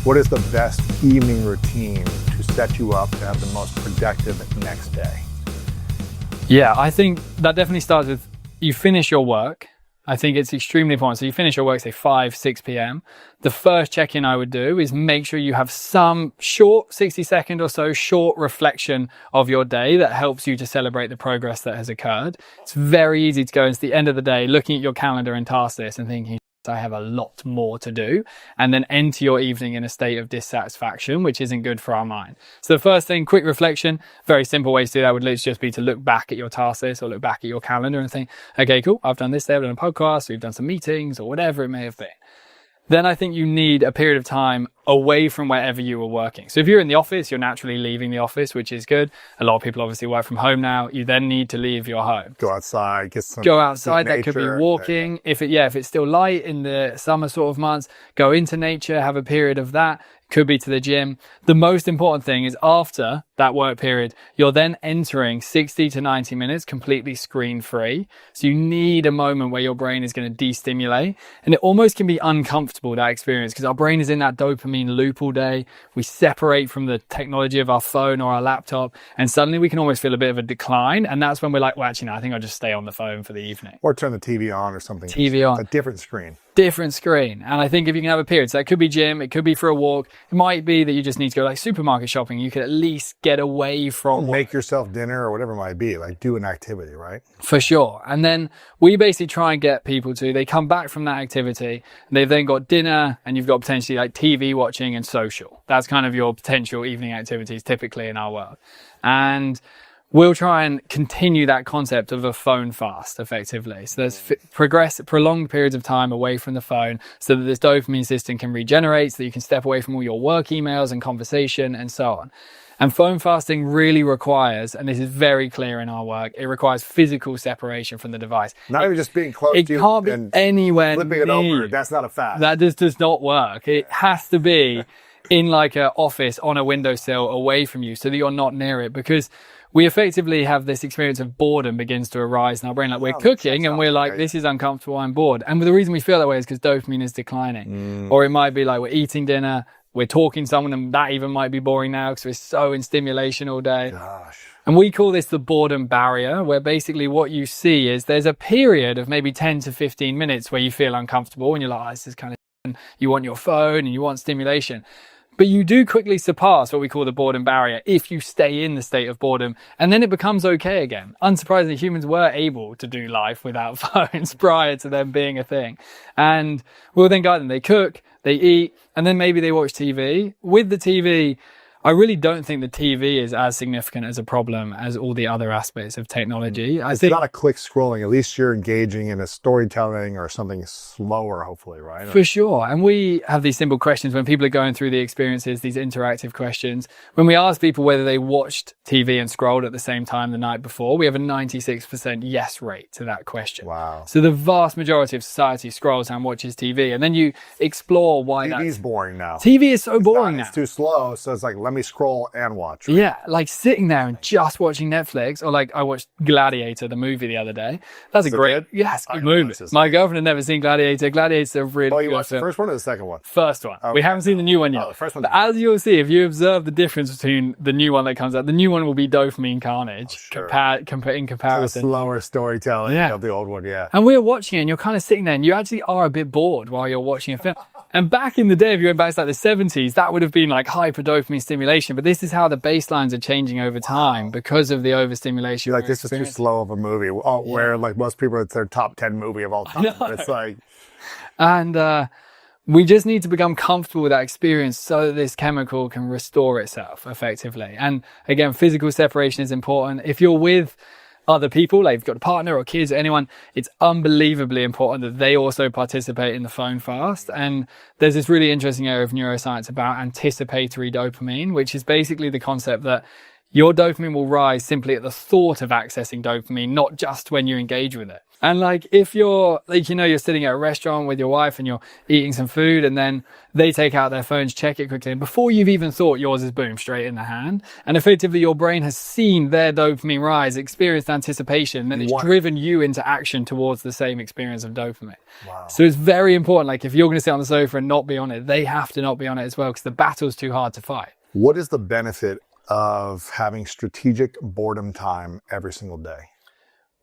What is the best evening routine to set you up to have the most productive next day? Yeah, I think that definitely starts with you finish your work. I think it's extremely important. So you finish your work, say 5, 6 p.m. The first check-in I would do is make sure you have some short, 60-second or so, short reflection of your day that helps you to celebrate the progress that has occurred. It's very easy to go into the end of the day, looking at your calendar and task list and thinking, I have a lot more to do, and then enter your evening in a state of dissatisfaction, which isn't good for our mind. So the first thing, quick reflection, very simple ways to do that would literally just be to look back at your task list or look back at your calendar and think, okay, cool, I've done this day, I've done a podcast, we've done some meetings or whatever it may have been. Then I think you need a period of time away from wherever you were working. So if you're in the office, you're naturally leaving the office, which is good. A lot of people obviously work from home now. You then need to leave your home. Go outside, get some Go outside. nature. That could be walking. If it's still light in the summer sort of months, go into nature, have a period of that. Could be to the gym. The most important thing is after that work period, you're then entering 60 to 90 minutes completely screen free. So you need a moment where your brain is going to destimulate, and it almost can be uncomfortable, that experience, because our brain is in that dopamine loop all day. We separate from the technology of our phone or our laptop, and suddenly we can almost feel a bit of a decline. And that's when we're like, well, actually, no, I think I'll just stay on the phone for the evening. Or turn the TV on or something. TV on. A different screen. Different screen. And I think if you can have a period, so that could be gym, it could be for a walk, it might be that you just need to go like supermarket shopping. You could at least get away from make yourself dinner or whatever it might be, like do an activity, right? For sure. And then we basically try and get people to, they come back from that activity, they've then got dinner, and you've got potentially like TV watching and social. That's kind of your potential evening activities typically in our world. And we'll try and continue that concept of a phone fast effectively. So there's prolonged periods of time away from the phone so that this dopamine system can regenerate, so that you can step away from all your work emails and conversation and so on. And phone fasting really requires, and this is very clear in our work, it requires physical separation from the device. Not even just being close to you. It can't be anywhere flipping it over. That's not a fast. That just does not work. It has to be in like an office on a windowsill away from you so that you're not near it, because we effectively have this experience of boredom begins to arise in our brain. Like we're cooking and we're like, this is uncomfortable, I'm bored. And the reason we feel that way is because dopamine is declining. Or it might be like we're eating dinner, we're talking to someone, and that even might be boring now because we're so in stimulation all day. Gosh. And we call this the boredom barrier, where basically what you see is there's a period of maybe 10 to 15 minutes where you feel uncomfortable and you're like, oh, this is kind of, you want your phone and you want stimulation. But you do quickly surpass what we call the boredom barrier if you stay in the state of boredom, and then it becomes okay again. Unsurprisingly, humans were able to do life without phones prior to them being a thing. And we'll then guide them. They cook, they eat, and then maybe they watch TV. With the TV, I really don't think the TV is as significant as a problem as all the other aspects of technology. It's not a quick scrolling. At least you're engaging in a storytelling or something slower, hopefully, right? For sure. And we have these simple questions when people are going through the experiences, these interactive questions. When we ask people whether they watched TV and scrolled at the same time the night before, we have a 96% yes rate to that question. Wow. So the vast majority of society scrolls and watches TV. And then you explore why TV's boring now. TV is so boring now. It's too slow. So it's like, let me scroll and watch. Right? Yeah, like sitting there and just watching Netflix, or like I watched Gladiator, the movie, the other day. That's a great, yes, good movie. My girlfriend had never seen Gladiator. Gladiator's a really good you watched film. The first one or the second one? First one. Okay. We haven't seen the new one yet. Oh, the first one. But as you'll see, if you observe the difference between the new one that comes out, the new one will be dopamine carnage in comparison. It's a slower storytelling of the old one, yeah. And we're watching it and you're kind of sitting there and you actually are a bit bored while you're watching a film. And back in the day, if you went back to like the 70s, that would have been like hyper dopamine stimulation. But this is how the baselines are changing over time because of the overstimulation. You're like, this is too slow of a movie. Where like most people, it's their top 10 movie of all time. It's like, and we just need to become comfortable with that experience so that this chemical can restore itself effectively. And again, physical separation is important. If you're with other people, like you've got a partner or kids or anyone, it's unbelievably important that they also participate in the phone fast. And there's this really interesting area of neuroscience about anticipatory dopamine, which is basically the concept that your dopamine will rise simply at the thought of accessing dopamine, not just when you engage with it. And like, if you're like, you're sitting at a restaurant with your wife and you're eating some food and then they take out their phones, check it quickly. And before you've even thought, yours is boom, straight in the hand. And effectively your brain has seen their dopamine rise, experienced anticipation, and it's driven you into action towards the same experience of dopamine. Wow. So it's very important. Like if you're going to sit on the sofa and not be on it, they have to not be on it as well, because the battle's too hard to fight. What is the benefit of having strategic boredom time every single day?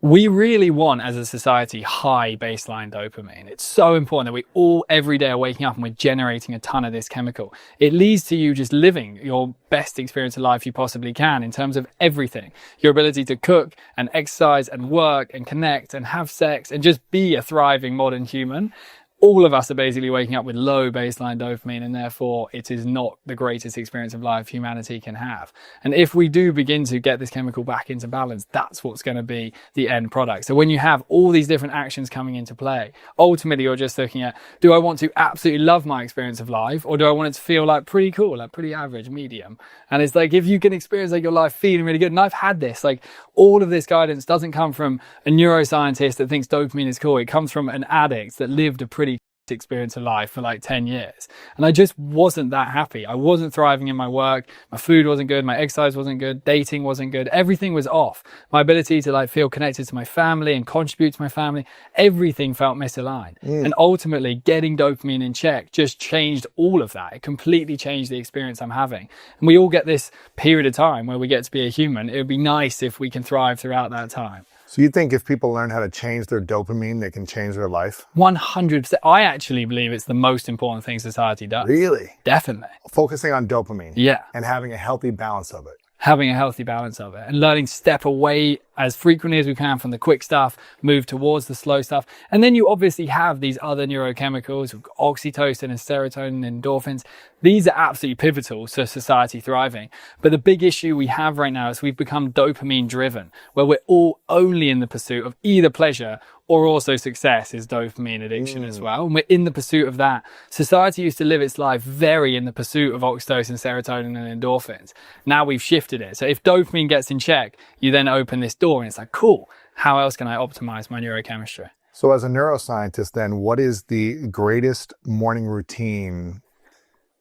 We really want, as a society, high baseline dopamine. It's so important that we all, every day, are waking up and we're generating a ton of this chemical. It leads to you just living your best experience of life you possibly can in terms of everything. Your ability to cook and exercise and work and connect and have sex and just be a thriving modern human. All of us are basically waking up with low baseline dopamine, and therefore it is not the greatest experience of life humanity can have. And if we do begin to get this chemical back into balance, that's what's going to be the end product. So when you have all these different actions coming into play, ultimately you're just looking at, do I want to absolutely love my experience of life, or do I want it to feel like pretty cool, like pretty average, medium? And it's like, if you can experience like your life feeling really good, and I've had this, like all of this guidance doesn't come from a neuroscientist that thinks dopamine is cool. It comes from an addict that lived a pretty experience of life for like 10 years. And I just wasn't that happy. I wasn't thriving in my work. My food wasn't good. My exercise wasn't good. Dating wasn't good. Everything was off. My ability to like feel connected to my family and contribute to my family, everything felt misaligned. And ultimately getting dopamine in check just changed all of that. It completely changed the experience I'm having. And we all get this period of time where we get to be a human. It would be nice if we can thrive throughout that time. So you think if people learn how to change their dopamine, they can change their life? 100%. I actually believe it's the most important thing society does. Really? Definitely. Focusing on dopamine. Yeah. And having a healthy balance of it. Having a healthy balance of it and learning to step away as frequently as we can from the quick stuff, move towards the slow stuff. And then you obviously have these other neurochemicals, oxytocin and serotonin and endorphins. These are absolutely pivotal to society thriving. But the big issue we have right now is we've become dopamine driven, where we're all only in the pursuit of either pleasure or also success is dopamine addiction as well. And we're in the pursuit of that. Society used to live its life very in the pursuit of oxytocin, serotonin, and endorphins. Now we've shifted it. So if dopamine gets in check, you then open this door and it's like, cool, how else can I optimize my neurochemistry? So as a neuroscientist then, what is the greatest morning routine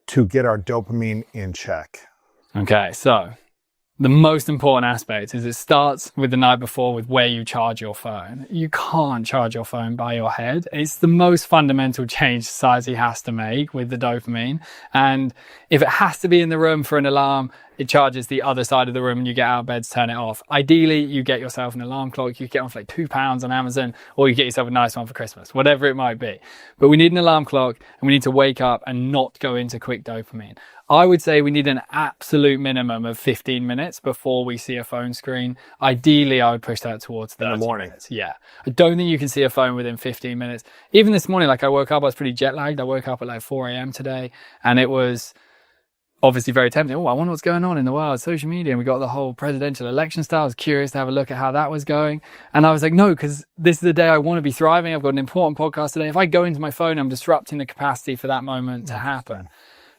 to get our dopamine in check? Okay, so the most important aspect is it starts with the night before with where you charge your phone. You can't charge your phone by your head. It's the most fundamental change society has to make with the dopamine. And if it has to be in the room for an alarm, it charges the other side of the room and you get out of bed to turn it off. Ideally, you get yourself an alarm clock. You get one for like £2 on Amazon, or you get yourself a nice one for Christmas, whatever it might be. But we need an alarm clock and we need to wake up and not go into quick dopamine. I would say we need an absolute minimum of 15 minutes before we see a phone screen. Ideally, I would push that towards 30 in the morning. minutes. Yeah. I don't think you can see a phone within 15 minutes. Even this morning, like I woke up, I was pretty jet lagged. I woke up at like 4 a.m. today, and it was obviously very tempting. Oh, I wonder what's going on in the world, social media. And we got the whole presidential election stuff. I was curious to have a look at how that was going. And I was like, no, because this is the day I want to be thriving. I've got an important podcast today. If I go into my phone, I'm disrupting the capacity for that moment to happen.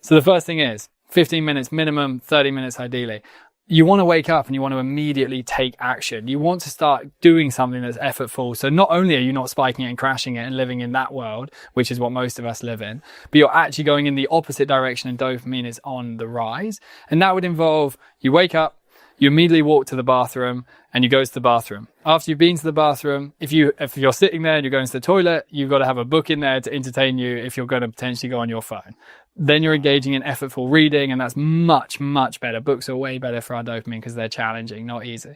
So the first thing is 15 minutes minimum, 30 minutes ideally. You want to wake up and you want to immediately take action. You want to start doing something that's effortful. So not only are you not spiking it and crashing it and living in that world, which is what most of us live in, but you're actually going in the opposite direction and dopamine is on the rise. And that would involve you wake up, you immediately walk to the bathroom and you go to the bathroom. After you've been to the bathroom, if you're sitting there and you're going to the toilet, you've got to have a book in there to entertain you if you're going to potentially go on your phone. Then you're engaging in effortful reading, and that's much, much better. Books are way better for our dopamine because they're challenging, not easy.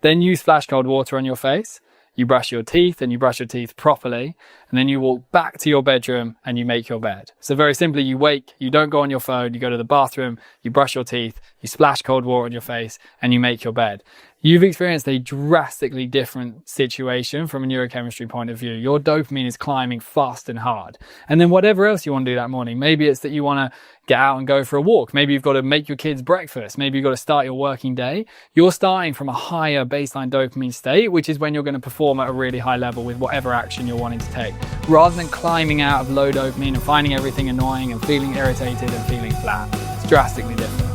Then you splash cold water on your face. You brush your teeth, and you brush your teeth properly. And then you walk back to your bedroom and you make your bed. So very simply, you wake, you don't go on your phone, you go to the bathroom, you brush your teeth, you splash cold water on your face, and you make your bed. You've experienced a drastically different situation from a neurochemistry point of view. Your dopamine is climbing fast and hard. And then whatever else you want to do that morning, maybe it's that you want to get out and go for a walk. Maybe you've got to make your kids breakfast. Maybe you've got to start your working day. You're starting from a higher baseline dopamine state, which is when you're going to perform at a really high level with whatever action you're wanting to take, rather than climbing out of low dopamine and finding everything annoying and feeling irritated and feeling flat. It's drastically different.